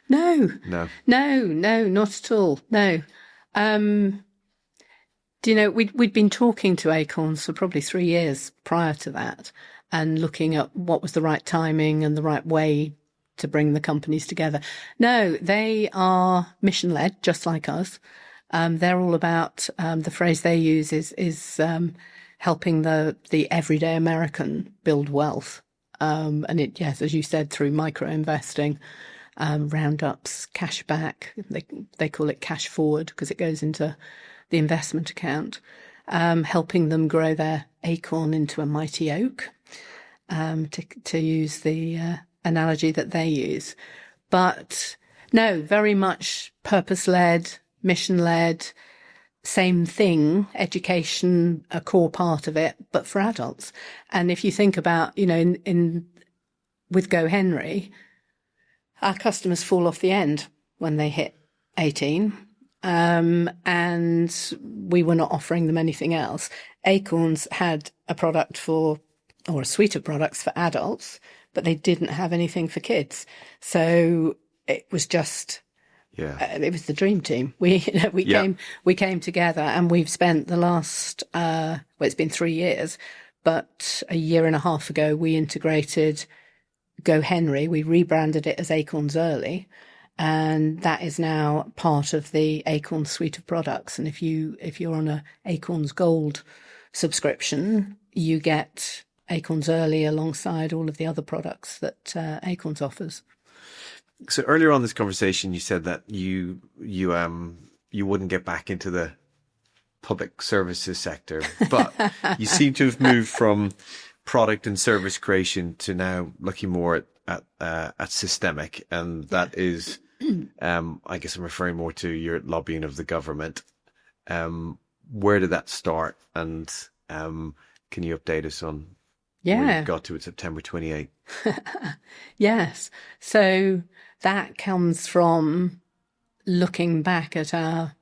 Speaker 1: No, not at all. No. Do you know, we'd been talking to Acorns for probably 3 years prior to that, and looking at what was the right timing and the right way to bring the companies together. No, they are mission-led, just like us. They're all about, the phrase they use is helping the everyday American build wealth. And it, yes, as you said, through micro investing, roundups, cash back. They call it cash forward because it goes into the investment account, helping them grow their acorn into a mighty oak, to use the analogy that they use. But no, very much purpose-led, mission-led, same thing, education, a core part of it, but for adults. And if you think about, you know, with GoHenry, our customers fall off the end when they hit 18. And we were not offering them anything else. Acorns had a product or a suite of products for adults, but they didn't have anything for kids. So it was just, it was the dream team. We came together, and we've spent the last, it's been 3 years, but a year and a half ago, we integrated GoHenry. We rebranded it as Acorns Early. And that is now part of the Acorns suite of products. And if you're on a Acorns Gold subscription, you get Acorns Early alongside all of the other products that Acorns offers.
Speaker 2: So earlier on this conversation, you said that you wouldn't get back into the public services sector, but you seem to have moved from product and service creation to now looking more at systemic, and that is. I guess I'm referring more to your lobbying of the government. Where did that start? And can you update us on where you got to at September 28th?
Speaker 1: Yes. So that comes from looking back at our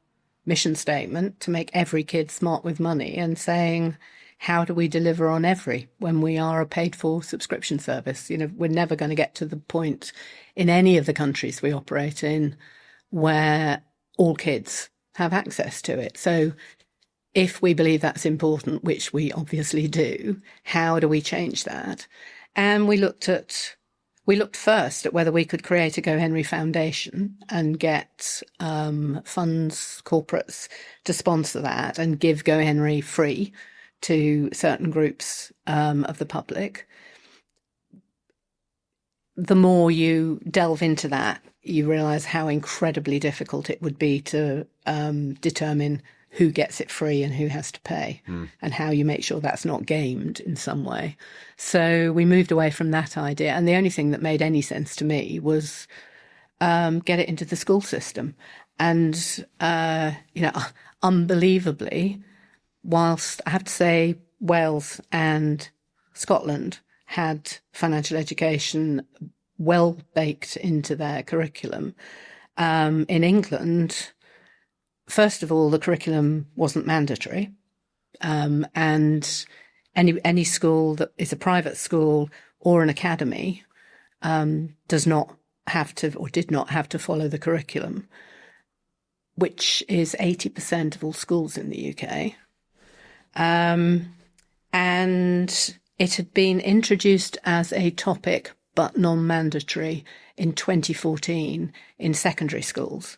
Speaker 1: mission statement to make every kid smart with money and saying, how do we deliver on every when we are a paid for subscription service? You know, we're never going to get to the point in any of the countries we operate in where all kids have access to it. So if we believe that's important, which we obviously do, how do we change that? And we looked first at whether we could create a GoHenry Foundation and get funds, corporates to sponsor that and give GoHenry free to certain groups of the public. The more you delve into that, you realise how incredibly difficult it would be to determine who gets it free and who has to pay, and how you make sure that's not gamed in some way. So we moved away from that idea. And the only thing that made any sense to me was get it into the school system. And, unbelievably, whilst I have to say Wales and Scotland had financial education well baked into their curriculum, in England, first of all, the curriculum wasn't mandatory, and any school that is a private school or an academy does not have to, or did not have to, follow the curriculum, which is 80% of all schools in the UK. And it had been introduced as a topic, but non-mandatory, in 2014 in secondary schools,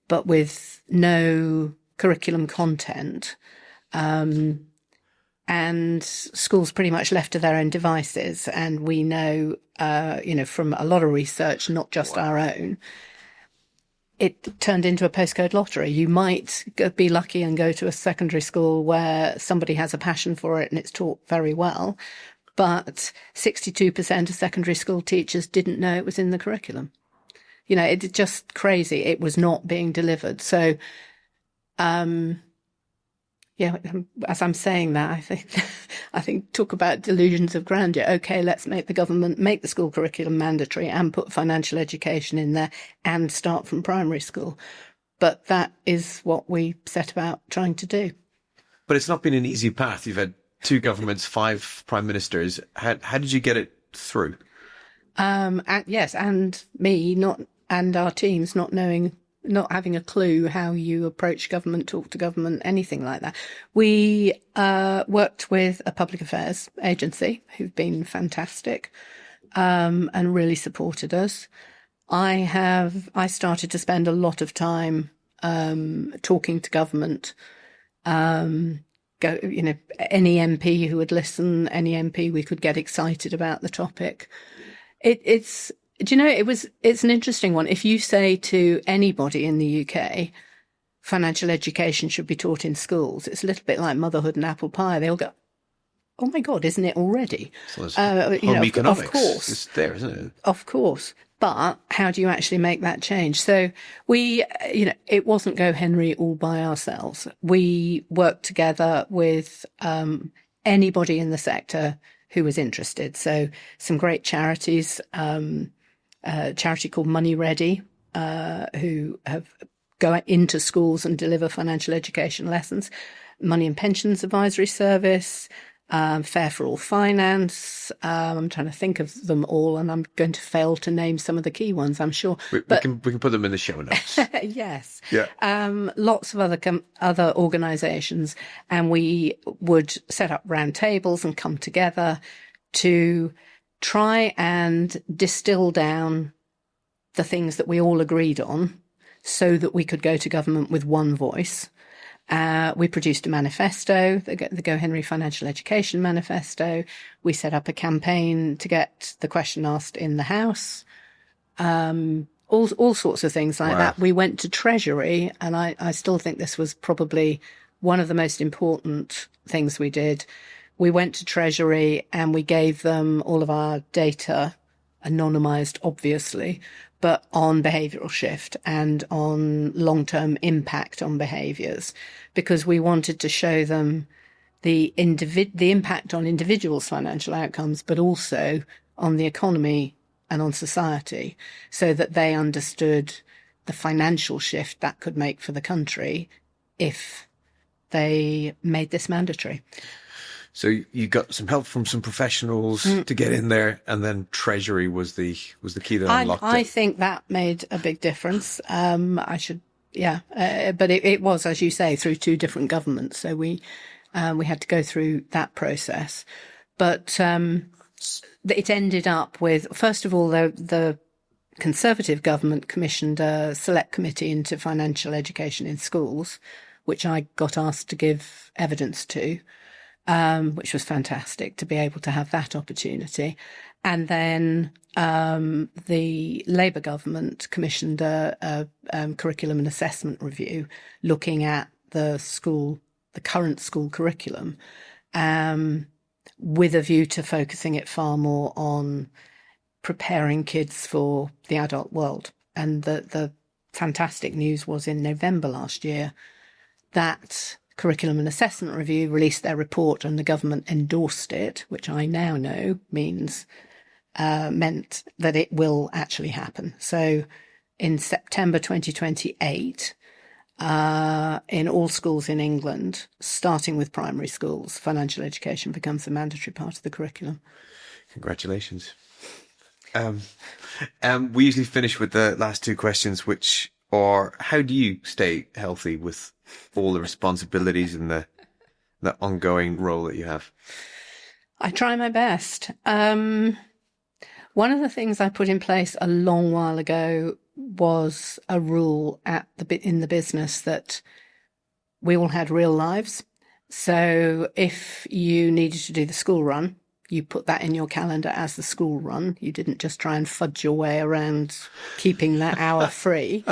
Speaker 1: but with no curriculum content. And schools pretty much left to their own devices. And we know, from a lot of research, not just our own, it turned into a postcode lottery. You might be lucky and go to a secondary school where somebody has a passion for it and it's taught very well, but 62% of secondary school teachers didn't know it was in the curriculum. It's just crazy. It was not being delivered. So, as I'm saying that, I think talk about delusions of grandeur. Okay, let's make the government make the school curriculum mandatory and put financial education in there and start from primary school. But that is what we set about trying to do.
Speaker 2: But it's not been an easy path. You've had 2 governments, 5 prime ministers. How did you get it through? And me and our teams not having a clue how you approach government, talk to government, anything like that. We worked with a public affairs agency who've been fantastic and really supported us. I started to spend a lot of time talking to government. Any MP who would listen, any MP we could get excited about the topic. It's an interesting one. If you say to anybody in the UK, financial education should be taught in schools, it's a little bit like motherhood and apple pie. They'll go, oh my God, isn't it already? So home economics.
Speaker 1: Of course.
Speaker 2: It's there, isn't it?
Speaker 1: Of course. But how do you actually make that change? So it wasn't GoHenry all by ourselves. We worked together with anybody in the sector who was interested. So some great charities, a charity called Money Ready, who go into schools and deliver financial education lessons, Money and Pensions Advisory Service, Fair for All Finance. I'm trying to think of them all, and I'm going to fail to name some of the key ones, I'm sure.
Speaker 2: We can put them in the show notes.
Speaker 1: Yes.
Speaker 2: Yeah.
Speaker 1: Lots of other organisations, and we would set up round tables and come together to try and distill down the things that we all agreed on so that we could go to government with one voice. We produced a manifesto, the GoHenry Financial Education Manifesto. We set up a campaign to get the question asked in the House. All sorts of things like that. We went to Treasury, and I still think this was probably one of the most important things we did. We went to Treasury and we gave them all of our data, anonymised, obviously, but on behavioural shift and on long-term impact on behaviours, because we wanted to show them the impact on individuals' financial outcomes, but also on the economy and on society, so that they understood the financial shift that could make for the country if they made this mandatory.
Speaker 2: So you got some help from some professionals to get in there, and then Treasury was the key that unlocked it.
Speaker 1: I think that made a big difference. But it was, as you say, through 2 different governments. So we had to go through that process. But
Speaker 2: so
Speaker 1: it ended up with, first of all, the Conservative government commissioned a select committee into financial education in schools, which I got asked to give evidence to, which was fantastic to be able to have that opportunity. And then the Labour government commissioned a curriculum and assessment review looking at the current school curriculum, with a view to focusing it far more on preparing kids for the adult world. And the fantastic news was in November last year that Curriculum and Assessment Review released their report and the government endorsed it, which I now know meant that it will actually happen. So in September 2028, in all schools in England, starting with primary schools, financial education becomes a mandatory part of the curriculum.
Speaker 2: Congratulations. We usually finish with the last two questions, which are, how do you stay healthy with all the responsibilities and the ongoing role that you have?
Speaker 1: I try my best. One of the things I put in place a long while ago was a rule in the business that we all had real lives. So if you needed to do the school run, you put that in your calendar as the school run. You didn't just try and fudge your way around keeping that hour free.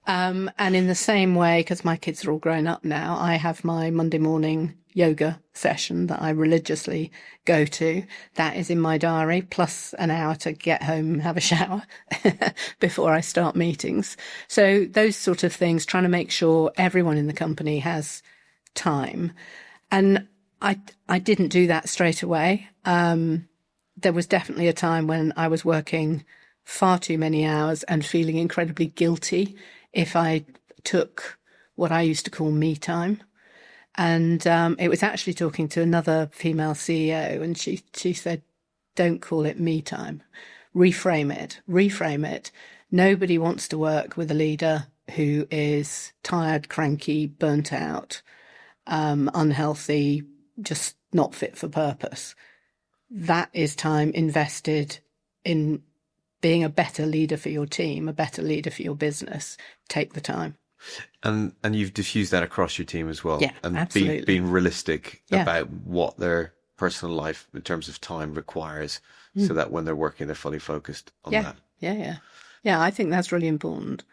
Speaker 1: And in the same way, because my kids are all grown up now, I have my Monday morning yoga session that I religiously go to. That is in my diary, plus an hour to get home and have a shower before I start meetings. So those sort of things, trying to make sure everyone in the company has time. And I didn't do that straight away. There was definitely a time when I was working far too many hours and feeling incredibly guilty if I took what I used to call me time. And it was actually talking to another female CEO, and she said, don't call it me time. Reframe it. Nobody wants to work with a leader who is tired, cranky, burnt out, unhealthy, just not fit for purpose. That is time invested in being a better leader for your team, a better leader for your business. Take the time.
Speaker 2: And you've diffused that across your team as well.
Speaker 1: Yeah,
Speaker 2: and
Speaker 1: absolutely.
Speaker 2: Being realistic about what their personal life in terms of time requires, so that when they're working, they're fully focused on that.
Speaker 1: Yeah, I think that's really important.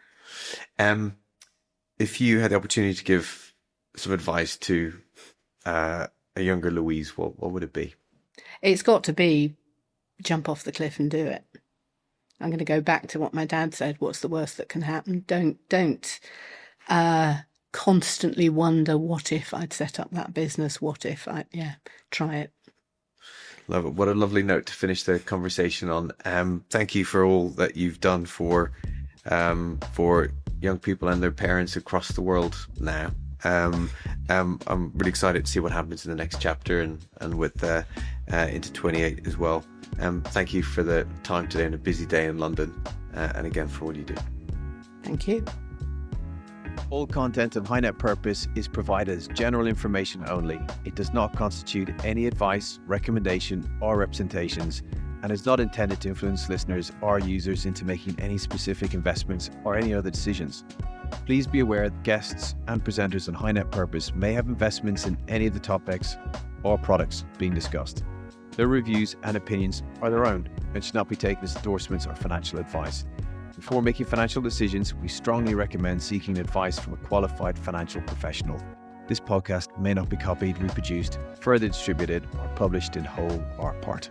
Speaker 2: If you had the opportunity to give some advice to a younger Louise, what would it be?
Speaker 1: It's got to be jump off the cliff and do it. I'm going to go back to what my dad said. What's the worst that can happen? Don't constantly wonder, what if I'd set up that business? What if try it.
Speaker 2: Love it. What a lovely note to finish the conversation on. Thank you for all that you've done for young people and their parents across the world now. I'm really excited to see what happens in the next chapter and with into 28 as well. Thank you for the time today on a busy day in London, and again for all you do.
Speaker 1: Thank you.
Speaker 3: All content of High Net Purpose is provided as general information only. It does not constitute any advice, recommendation, or representations, and is not intended to influence listeners or users into making any specific investments or any other decisions. Please be aware that guests and presenters on High Net Purpose may have investments in any of the topics or products being discussed. Their reviews and opinions are their own and should not be taken as endorsements or financial advice. Before making financial decisions, we strongly recommend seeking advice from a qualified financial professional. This podcast may not be copied, reproduced, further distributed, or published in whole or part.